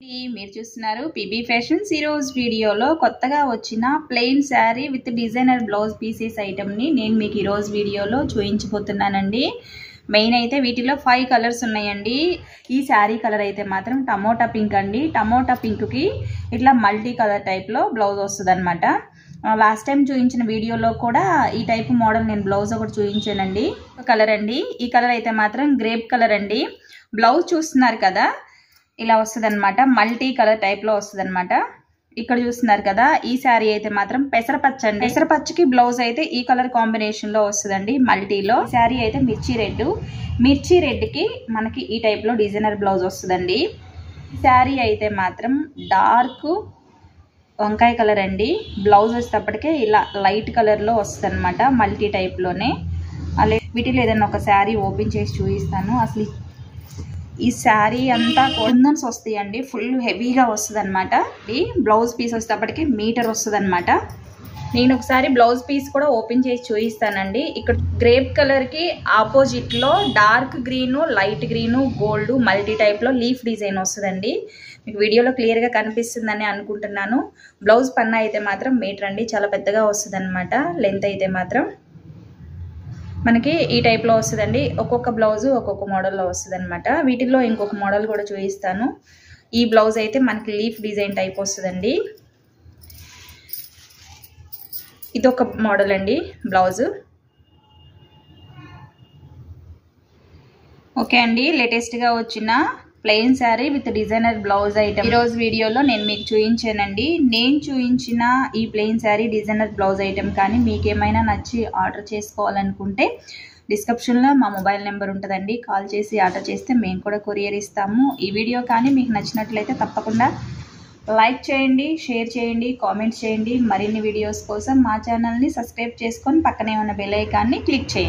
మీరు చూస్తున్నారు PB fashions. ఈ రోజు వీడియోలో కొత్తగా వచ్చిన plain sari with designer blouse pieces item ని నేను మీకు ఈ రోజు వీడియోలో చూపించబోతున్నానండి. మెయిన్ అయితే వీటిలో 5 కలర్స్ ఉన్నాయండి. ఈ శారీ కలర్ అయితే మాత్రం టమోటా పింక్ అండి. టమోటా పింక్ కి ఇట్లా మల్టీ కలర్ టైప్ లో బ్లౌజ్ వస్తుందన్నమాట. లాస్ట్ టైం చూపించిన వీడియోలో కూడా ఈ టైప్ మోడల్ నేను బ్లౌజ్ ఒకటి చూపించానండి. కలర్ అండి. ఈ కలర్ అయితే మాత్రం గ్రేప్ కలర్ అండి. బ్లౌజ్ చూస్తున్నారు కదా, ఇలా వస్తుందన్నమాట. మల్టీ కలర్ టైప్ లో వస్తుందన్నమాట. ఇక్కడ చూస్తున్నారు కదా, ఈ శారీ అయితే మాత్రం పెసరపచ్చ అండి. పెసరపచ్చకి బ్లౌజ్ అయితే ఈ కలర్ కాంబినేషన్ లో వస్తుందండి మల్టీలో. శారీ అయితే మిర్చి రెడ్. మిర్చి రెడ్ కి మనకి ఈ టైప్ లో డిజైనర్ బ్లౌజ్ వస్తుందండి. శారీ అయితే మాత్రం డార్క్ వంకాయ కలర్ అండి. బ్లౌజ్ వచ్చేటప్పటికే ఇలా లైట్ కలర్ లో వస్తుంది అనమాట, మల్టీ టైప్ లోనే. అలాగే వీటిలో ఏదైనా ఒక శారీ ఓపెన్ చేసి చూపిస్తాను. అసలు ఈ శారీ అంతా కుందన్స్ వస్తాయండి, ఫుల్ హెవీగా వస్తుంది అనమాట. బ్లౌజ్ పీస్ వచ్చేటప్పటికి మీటర్ వస్తుంది అనమాట. నేను ఒకసారి బ్లౌజ్ పీస్ కూడా ఓపెన్ చేసి చూపిస్తానండి. ఇక్కడ గ్రేప్ కలర్ కి ఆపోజిట్ లో dark green, light green, gold multi type లో లీఫ్ డిజైన్ వస్తుందండి. మీకు వీడియోలో క్లియర్ గా కనిపిస్తుందని అనుకుంటున్నాను. బ్లౌజ్ పన్నా అయితే మాత్రం మీటర్ అండి, చాలా పెద్దగా వస్తుంది అనమాట. లెంత్ అయితే మాత్రం మనకి ఈ టైప్ లో వస్తుందండి. ఒక్కొక్క బ్లౌజ్ ఒక్కొక్క మోడల్లో వస్తుంది అనమాట. వీటిల్లో ఇంకొక మోడల్ కూడా చూపిస్తాను. ఈ బ్లౌజ్ అయితే మనకి లీఫ్ డిజైన్ టైప్ వస్తుందండి. ఇదొక మోడల్ అండి బ్లౌజ్. ఓకే అండి, లేటెస్ట్ గా వచ్చిన plain sari with designer blouse item ఈ రోజు వీడియోలో నేను మీకు చూపించానండి. నేను చూపించిన ఈ plain sari designer blouse item కానీ మీకేమైనా నచ్చి ఆర్డర్ చేసుకోవాలనుకుంటే డిస్క్రిప్షన్లో మా మొబైల్ నెంబర్ ఉంటుందండి. కాల్ చేసి ఆర్డర్ చేస్తే మేము కూడా కొరియర్ ఇస్తాము. ఈ వీడియో కానీ మీకు నచ్చినట్లయితే తప్పకుండా లైక్ చేయండి, షేర్ చేయండి, కామెంట్స్ చేయండి. మరిన్ని వీడియోస్ కోసం మా ఛానల్ని సబ్స్క్రైబ్ చేసుకొని పక్కనే ఉన్న బెల్ ఐకాన్ని క్లిక్ చేయండి.